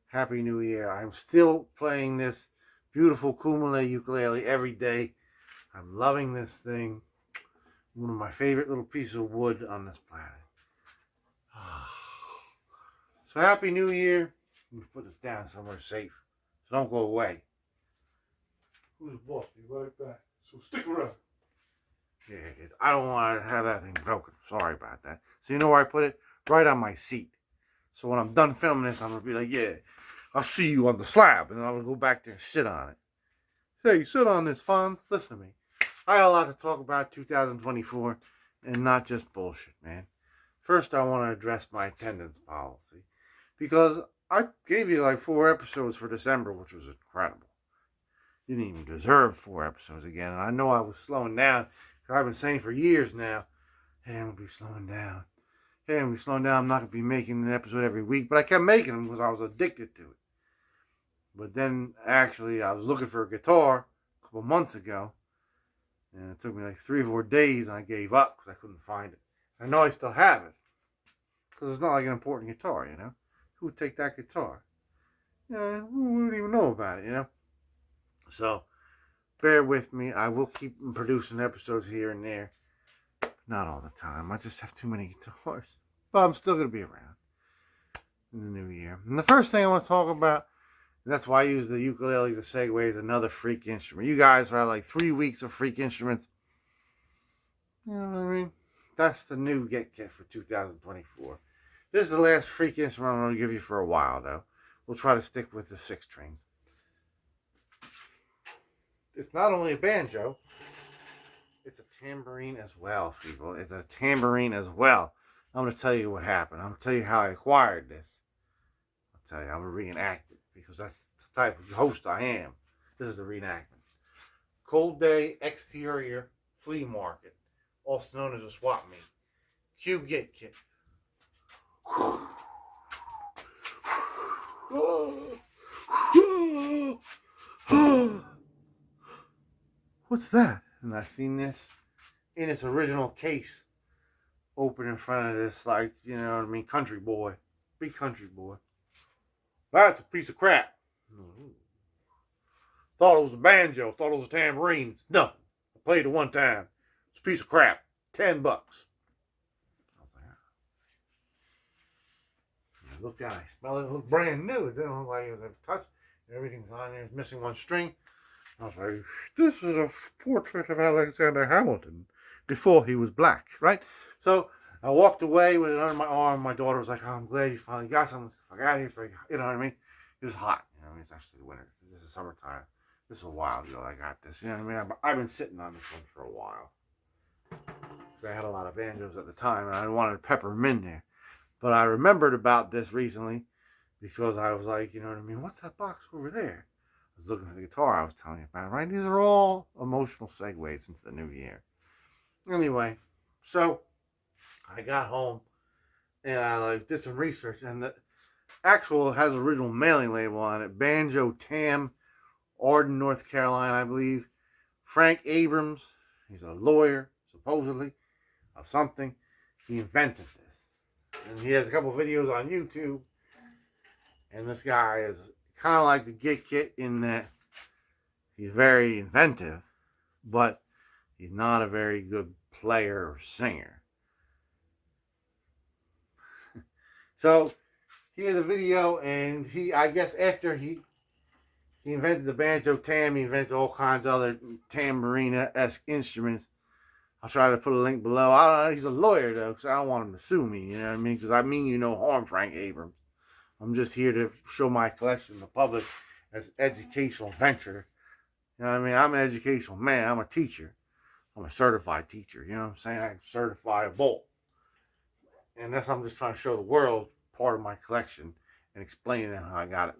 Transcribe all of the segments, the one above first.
Happy New Year. I'm still playing this beautiful kumele ukulele every day. I'm loving this thing. One of my favorite little pieces of wood on this planet. So Happy New Year. Let me put this down somewhere safe. So don't go away. Who's the boss? Be right back. So stick around. Yeah, I don't want to have that thing broken. Sorry about that. So you know where I put it? Right on my seat. So when I'm done filming this, I'm going to be like, yeah, I'll see you on the slab. And then I'm going to go back there and sit on it. Hey, sit on this, Fonz. Listen to me. I got a lot to talk about 2024 and not just bullshit, man. First, I want to address my attendance policy because I gave you like 4 episodes for December, which was incredible. You didn't even deserve 4 episodes again. And I know I was slowing down because I've been saying for years now, hey, I'm going to be slowing down. Hey, I'm going to be slowing down. I'm not going to be making an episode every week. But I kept making them because I was addicted to it. But then, actually, I was looking for a guitar a couple months ago. And it took me like 3 or 4 days, and I gave up because I couldn't find it. I know I still have it because it's not like an important guitar, you know. Who would take that guitar? Yeah, who wouldn't even know about it, you know. So, bear with me. I will keep producing episodes here and there. Not all the time. I just have too many guitars. But I'm still going to be around in the new year. And the first thing I want to talk about, and that's why I use the ukulele as a segue, is another freak instrument. You guys have like 3 weeks of freak instruments. You know what I mean? That's the new Guitkit for 2024. This is the last freak instrument I'm going to give you for a while, though. We'll try to stick with the 6 strings. It's not only a banjo, it's a tambourine as well, people. It's a tambourine as well. I'm going to tell you what happened. I'm going to tell you how I acquired this. I'll tell you, I'm going to reenact it because that's the type of host I am. This is a reenactment. Cold day, exterior, flea market, also known as a swap meet. Cue Guitkit. What's that? And I've seen this in its original case, open in front of this, like, you know what I mean, country boy. Big country boy. That's a piece of crap. Thought it was a banjo. Thought it was a tambourine. No. I played it one time. It's a piece of crap. $10. I was like, I looked at it. I smelled it. It looked brand new. It didn't look like it was a touch. Everything's on there. It's missing one string. I was like, this is a portrait of Alexander Hamilton before he was black, right? So I walked away with it under my arm. My daughter was like, oh, I'm glad you finally got something. I got it. You know what I mean? It was hot. You know, it's actually winter. This is summertime. This is a while ago I got this. You know what I mean? I've been sitting on this one for a while. So I had a lot of banjos at the time, and I wanted to pepper them in there. But I remembered about this recently because I was like, you know what I mean? What's that box over there? I was looking for the guitar I was telling you about, right? These are all emotional segues into the new year. Anyway, so I got home and I did some research, and the actual has an original mailing label on it. Banjo-Tam, Arden, North Carolina, I believe. Frank Abrams, he's a lawyer, supposedly, of something. He invented this. And he has a couple videos on YouTube. And this guy is kind of like the Guitkit in that he's very inventive, but he's not a very good player or singer. So he had a video, and I guess after he invented the Banjo-Tam, he invented all kinds of other tambourine-esque instruments. I'll try to put a link below. I don't know. He's a lawyer, though, because I don't want him to sue me. You know what I mean? Because I mean you no harm, Frank Abrams. I'm just here to show my collection to the public as an educational venture. You know what I mean? I'm an educational man. I'm a teacher. I'm a certified teacher. You know what I'm saying? I'm certifiable. And I'm just trying to show the world part of my collection and explain to them how I got it.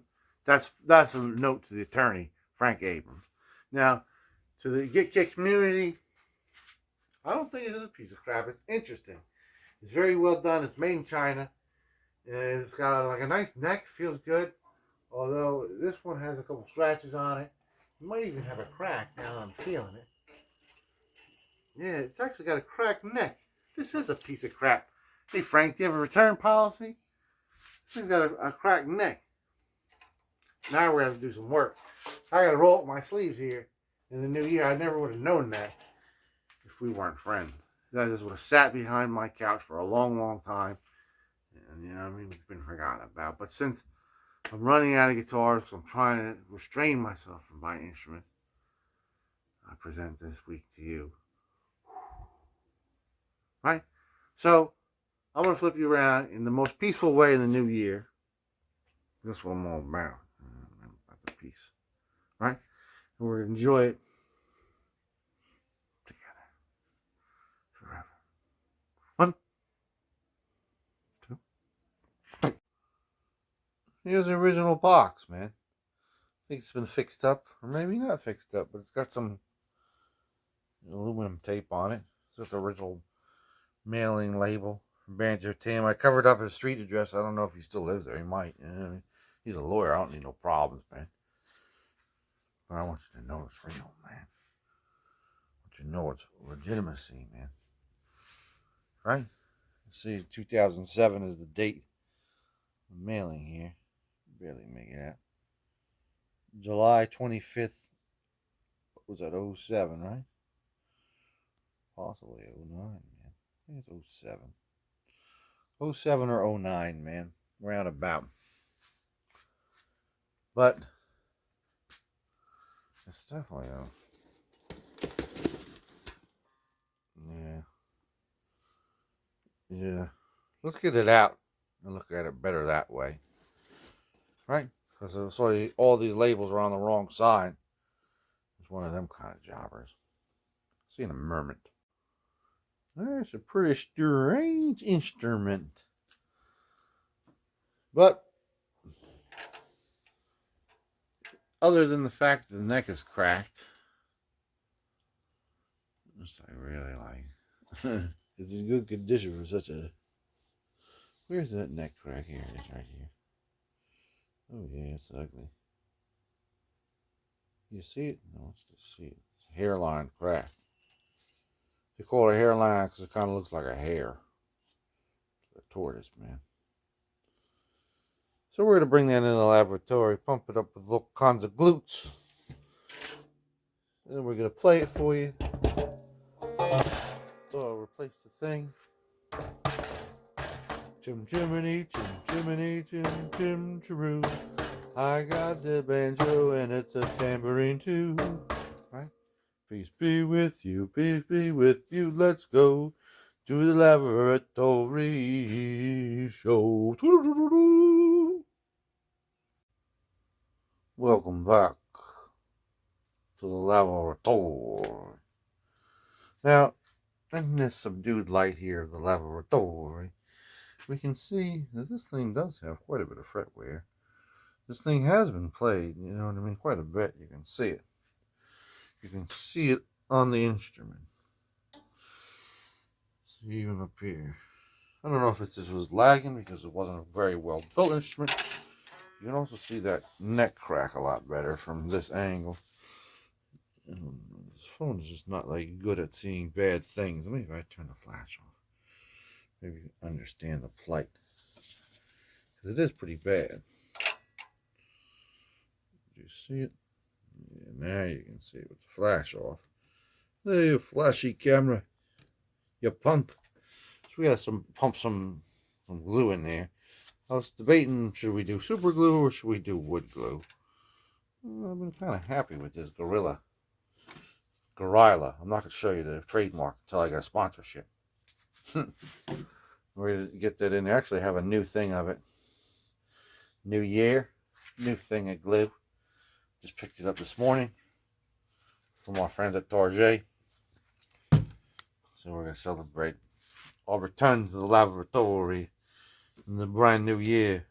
That's a note to the attorney, Frank Abrams. Now, to the Guitkit community, I don't think it is a piece of crap. It's interesting. It's very well done. It's made in China. It's got like a nice neck. Feels good. Although this one has a couple scratches on it. It might even have a crack now that I'm feeling it. Yeah, it's actually got a cracked neck. This is a piece of crap. Hey, Frank, do you have a return policy? This thing's got a cracked neck. Now we have to do some work. I got to roll up my sleeves here in the new year. I never would have known that if we weren't friends. I just would have sat behind my couch for a long, long time. And, you know, I mean, it's been forgotten about. But since I'm running out of guitars, so I'm trying to restrain myself from buying instruments, I present this week to you. Right? So, I'm going to flip you around in the most peaceful way in the new year. That's what I'm all about. About the peace. Right? And we're going to enjoy it together. Forever. 1, 2, 3. Here's the original box, man. I think it's been fixed up, or maybe not fixed up, but it's got some aluminum tape on it. It's got the original mailing label from Banjo-Tam. I covered up his street address. I don't know if he still lives there. He might. You know, he's a lawyer. I don't need no problems, man. But I want you to know it's real, man. I want you to know it's legitimacy, man. Right? See, 2007 is the date of mailing here. Barely make it out. July 25th. What was that? 07, right? Possibly 09, man. I think it's 07. 07 or 09, man. Roundabout. But it's definitely yeah. Let's get it out and look at it better that way, right? Because all these labels are on the wrong side. It's one of them kind of jobbers. See in a moment. That's a pretty strange instrument, but other than the fact that the neck is cracked, it's like really like it's in good condition for such a. Where's that neck crack? Here it is, right here. Oh yeah, it's ugly. You see it? No, let's just see it. It's a hairline crack. They call it a hairline because it kind of looks like a hair. It's a tortoise, man. So we're going to bring that in the laboratory, pump it up with all kinds of glutes. And then we're going to play it for you. So I'll replace the thing. Chim chimney, chim chimney, chim chim chiroo. I got the banjo and it's a tambourine too. Right? Peace be with you, peace be with you. Let's go to the laboratory show. Welcome back to the laboratory. Now, in this subdued light here of the laboratory, we can see that this thing does have quite a bit of fret wear. This thing has been played, you know what I mean, quite a bit. You can see it. You can see it on the instrument. See, even up here. I don't know if this was lagging because it wasn't a very well built instrument. You can also see that neck crack a lot better from this angle. This phone is just not like good at seeing bad things. Let me if I turn the flash off. Maybe you can understand the plight. Because it is pretty bad. Do you see it? Yeah, now you can see it with the flash off. Hey, you flashy camera. You punk. So we got to pump some glue in there. I was debating, should we do super glue or should we do wood glue? Well, I've been kind of happy with this Gorilla. I'm not going to show you the trademark until I got a sponsorship. We're going to get that in there. I actually have a new thing of it. New year. New thing of glue. Just picked it up this morning from our friends at Target. So we're going to celebrate our return to the laboratory in the brand new year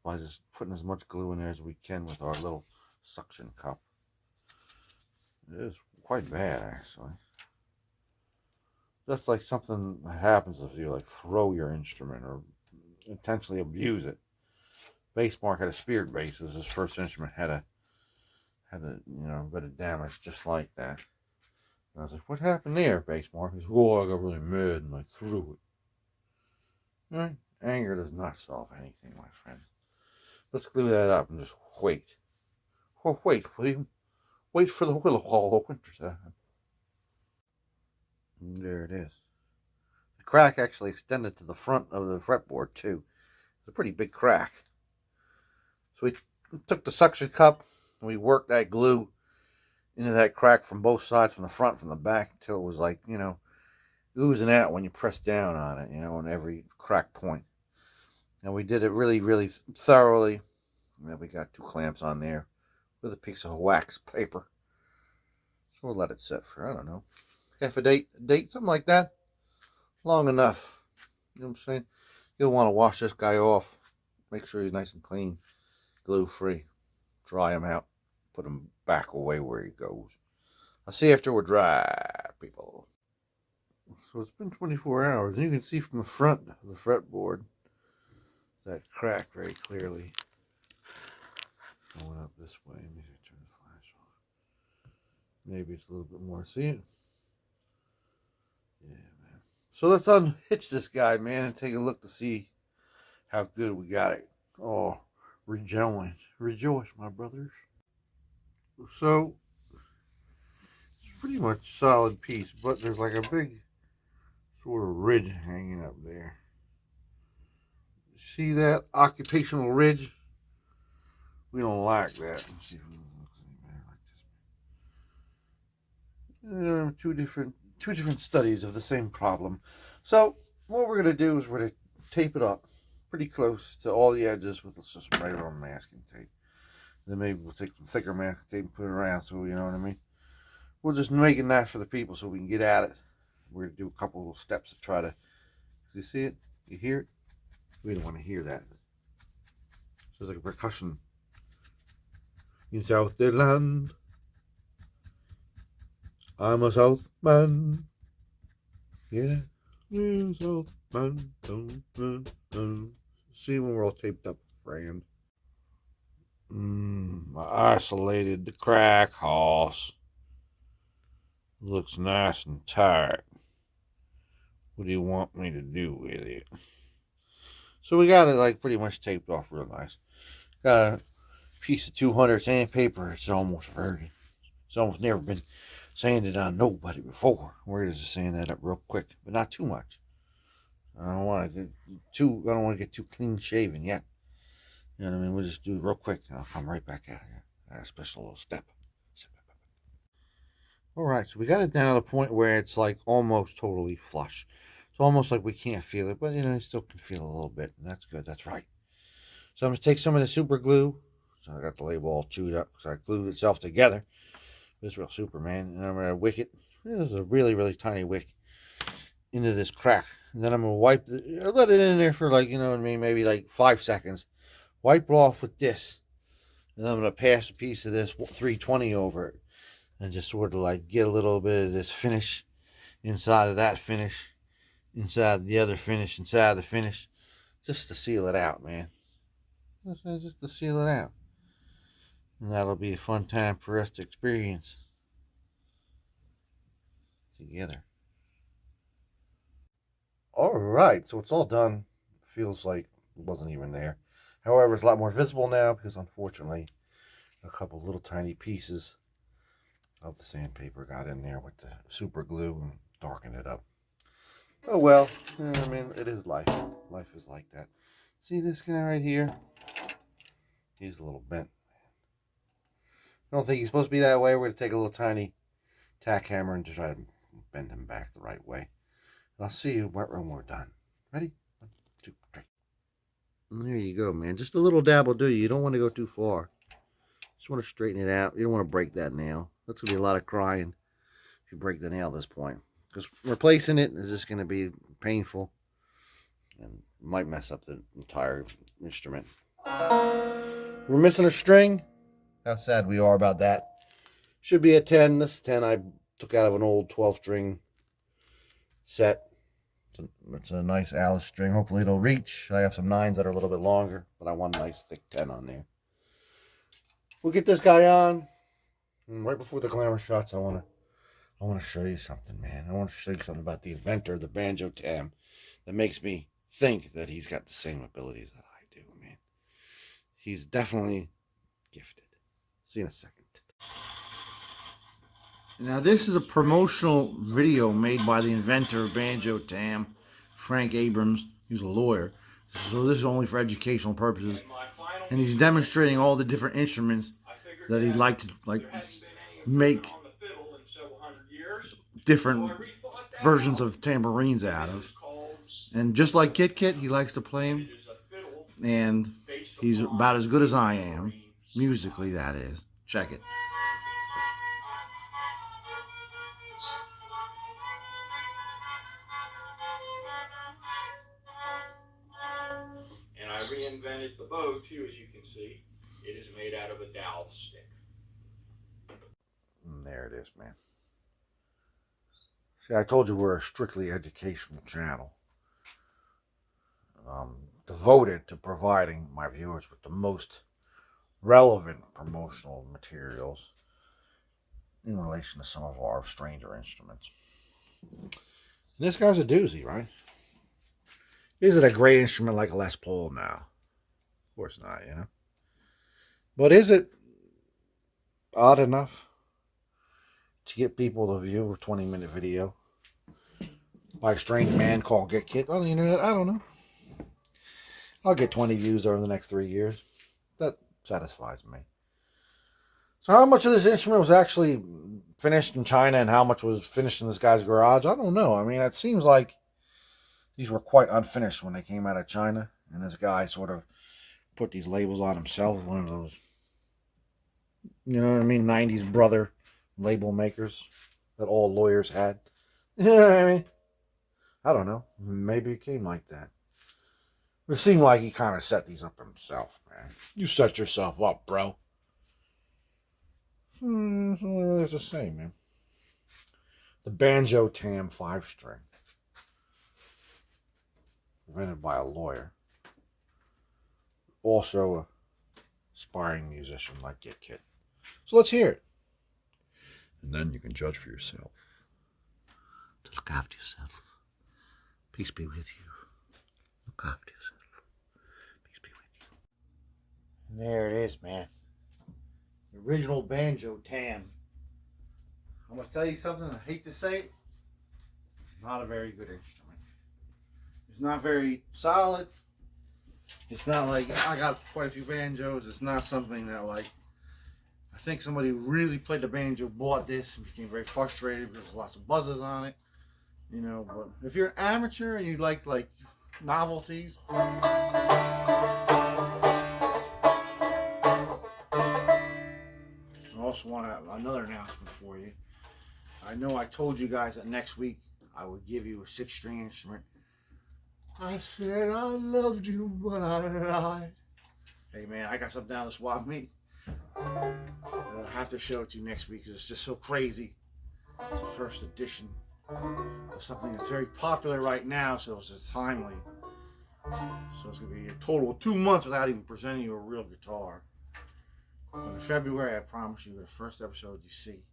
by just putting as much glue in there as we can with our little suction cup. It is quite bad, actually. Just like something that happens if you like throw your instrument or intentionally abuse it. Bass Mark had a Spirit bass as his first instrument had a bit of damage just like that. And I was like, what happened there, Bass Mark? He said, oh, I got really mad and I threw it. Right? Anger does not solve anything, my friends. Let's glue that up and just wait. Or wait, William. Wait for the willow wall of winter time. And there it is. The crack actually extended to the front of the fretboard too. It's a pretty big crack. So we took the suction cup and we worked that glue into that crack from both sides, from the front, from the back, until it was like, oozing out when you press down on it, on every crack point. And we did it really, really thoroughly. And then we got 2 clamps on there with a piece of wax paper. So we'll let it sit for, I don't know, half a date, something like that. Long enough. You know what I'm saying? You'll want to wash this guy off. Make sure he's nice and clean, glue free. Dry him out. Put him back away where he goes. I'll see you after we're dry, people. So it's been 24 hours, and you can see from the front of the fretboard that crack very clearly. Going up this way. Let me turn the flash off. Maybe it's a little bit more. See it? Yeah, man. So let's unhitch this guy, man, and take a look to see how good we got it. Oh, rejoice, my brothers. So it's pretty much solid piece, but there's like a big sort of ridge hanging up there. See that occupational ridge? We don't like that. Let's see if it looks any better like this. Two different studies of the same problem. So what we're gonna do is we're gonna tape it up pretty close to all the edges with just some regular masking tape. Then maybe we'll take some thicker masking tape and put it around, so you know what I mean. We're just making that for the people so we can get at it. We're gonna do a couple little steps to try to. You see it? You hear it? We don't want to hear that. So it's like a percussion. In South Land, I'm a Southman. Yeah, Southman. See when we're all taped up, friend. I isolated the crack house. Looks nice and tight. What do you want me to do with it? So we got it like pretty much taped off real nice. Got a piece of 200 sandpaper. It's almost virgin. It's almost never been sanded on nobody before. We're just sand that up real quick, but not too much. I don't want to get too clean shaven yet. You know what I mean? We'll just do it real quick, and I'll come right back out here. A special little step. All right, so we got it down to the point where it's like almost totally flush. It's almost like we can't feel it, but you still can feel a little bit, and that's good. That's right. So I'm going to take some of the super glue. So I got the label all chewed up because I glued itself together. It's real super, man. And I'm going to wick it. This is a really, really tiny wick into this crack. And then I'm going to wipe it. Let it in there for like, you know what I mean, maybe like 5 seconds. Wipe it off with this. And I'm going to pass a piece of this 320 over it. And just sort of like get a little bit of this finish inside of that finish. Inside the other finish. Inside the finish. Just to seal it out, man. Just to seal it out. And that'll be a fun time for us to experience together. Alright, so it's all done. Feels like it wasn't even there. However, it's a lot more visible now because unfortunately a couple little tiny pieces of the sandpaper got in there with the super glue and darkened it up. Oh well, I mean, it is life. Life is like that. See this guy right here? He's a little bent. I don't think he's supposed to be that way. We're going to take a little tiny tack hammer and just try to bend him back the right way. And I'll see you when we're done. Ready? 1, 2, 3. And there you go, man. Just a little dab will do you. You don't want to go too far. Just want to straighten it out. You don't want to break that nail. That's going to be a lot of crying if you break the nail at this point. Because replacing it is just going to be painful and might mess up the entire instrument. We're missing a string. How sad we are about that. Should be a 10. This 10 I took out of an old 12-string set. It's a nice Alice string. Hopefully it'll reach. I have some 9s that are a little bit longer, but I want a nice thick 10 on there. We'll get this guy on. And right before the glamour shots, I want to show you something, man. I want to show you something about the inventor of the Banjo-Tam that makes me think that he's got the same abilities that I do, man. he's definitely gifted. See you in a second. Now this is a promotional video made by the inventor of Banjo-Tam, Frank Abrams. He's a lawyer. So this is only for educational purposes. And he's demonstrating all the different instruments that he'd like to make different versions of tambourines out of. And just like Guitkit, he likes to play them. And he's about as good as I am, musically that is. Check it. And I reinvented the bow too, as you can see. It is made out of a dowel stick. And there it is, man. See, I told you we're a strictly educational channel. Devoted to providing my viewers with the most relevant promotional materials in relation to some of our stranger instruments. And this guy's a doozy, right? Is it a great instrument like a Les Paul now? Of course not, you know. But is it odd enough to get people to view a 20-minute video by a strange man called Guitkit on the internet? I don't know. I'll get 20 views over the next 3 years. That satisfies me. So how much of this instrument was actually finished in China and how much was finished in this guy's garage? I don't know. I mean, it seems like these were quite unfinished when they came out of China. And this guy sort of put these labels on himself. One of those, you know what I mean, 90s brother label makers that all lawyers had. You know what I mean? I don't know. Maybe it came like that. It seemed like he kind of set these up himself, man. You set yourself up, bro. It's only really to say, man. The Banjo-Tam 5-string. Invented by a lawyer. Also a aspiring musician like Guitkit. So let's hear it. And then you can judge for yourself. To look after yourself. Peace be with you. Look after yourself. Peace be with you. And there it is, man. The original Banjo-Tam. I'm going to tell you something. I hate to say it. It's not a very good instrument. It's not very solid. It's not like, I got quite a few banjos. It's not something that, like, I think somebody who really played the banjo bought this and became very frustrated because there's lots of buzzes on it. You know, but if you're an amateur and you like novelties, I also want another announcement for you. I know I told you guys that next week I would give you a 6-string instrument. I said I loved you, but I lied. Hey man, I got something down the swap meet. I'll have to show it to you next week because it's just so crazy. It's the first edition of something that's very popular right now, so it's timely. So it's going to be a total of 2 months without even presenting you a real guitar. But in February, I promise you, the first episode you see,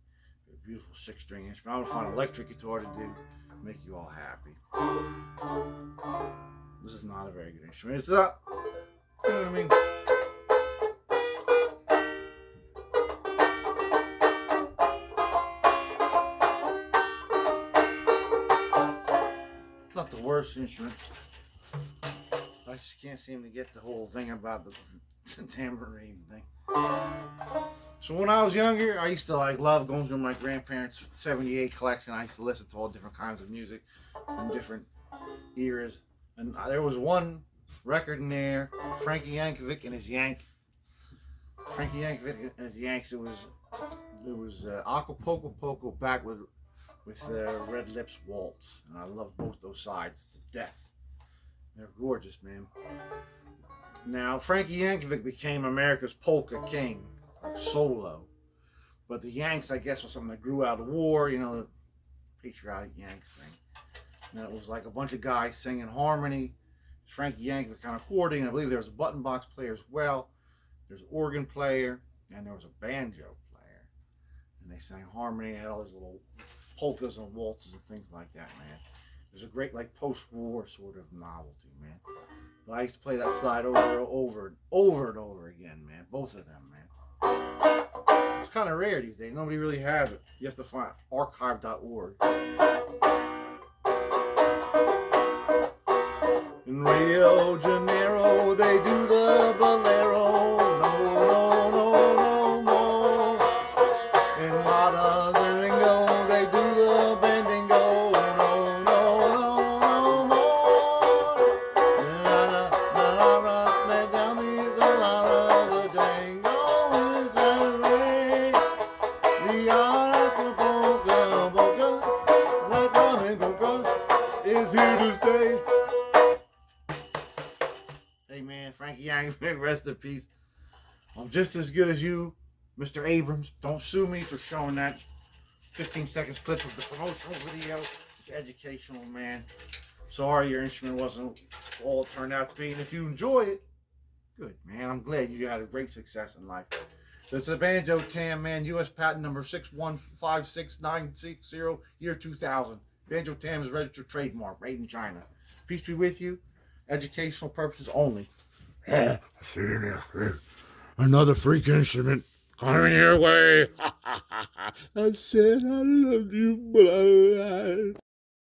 a beautiful 6-string instrument. I'm going to find an electric guitar to do, make you all happy. This is not a very good instrument. It's not, you know what I mean? It's not the worst instrument. I just can't seem to get the whole thing about the tambourine thing. So when I was younger, I used to love going through my grandparents' 78 collection. I used to listen to all different kinds of music from different eras. And there was one record in there, Frankie Yankovic and his Yank. Frankie Yankovic and his Yanks. It was Acapulco Poco back with Red Lips Waltz. And I love both those sides to death. They're gorgeous, man. Now, Frankie Yankovic became America's polka king, like solo. But the Yanks, I guess, was something that grew out of war, you know, the patriotic Yanks thing. And it was like a bunch of guys singing harmony. Frankie Yankovic kind of coordinating. I believe there was a button box player as well. There's an organ player, and there was a banjo player. And they sang harmony, had all these little polkas and waltzes and things like that, man. It was a great, post-war sort of novelty, man. But I used to play that side over and over again. both of them, man. It's kind of rare these days. Nobody really has it. You have to find archive.org. In Rio de Janeiro, they do the bolero. No, no, no, no, no. In Madalingo, they do the bandingo. No, no, no, no, no. La la la la, let down these la la, the tango is ready. The polka, polka, the flamenco is here to stay. Hey man, Frankie Yang, rest in peace. I'm just as good as you, Mr. Abrams. Don't sue me for showing that 15 seconds clip of the promotional video. It's educational, man. Sorry your instrument wasn't all it turned out to be. And if you enjoy it, good, man. I'm glad you had a great success in life. It's a Banjo-Tam, man. U.S. patent number 6156960, year 2000. Banjo-Tam is a registered trademark, made in China. Peace be with you. Educational purposes only. Yeah, see you next week. Another freak instrument coming your way. I said I love you, but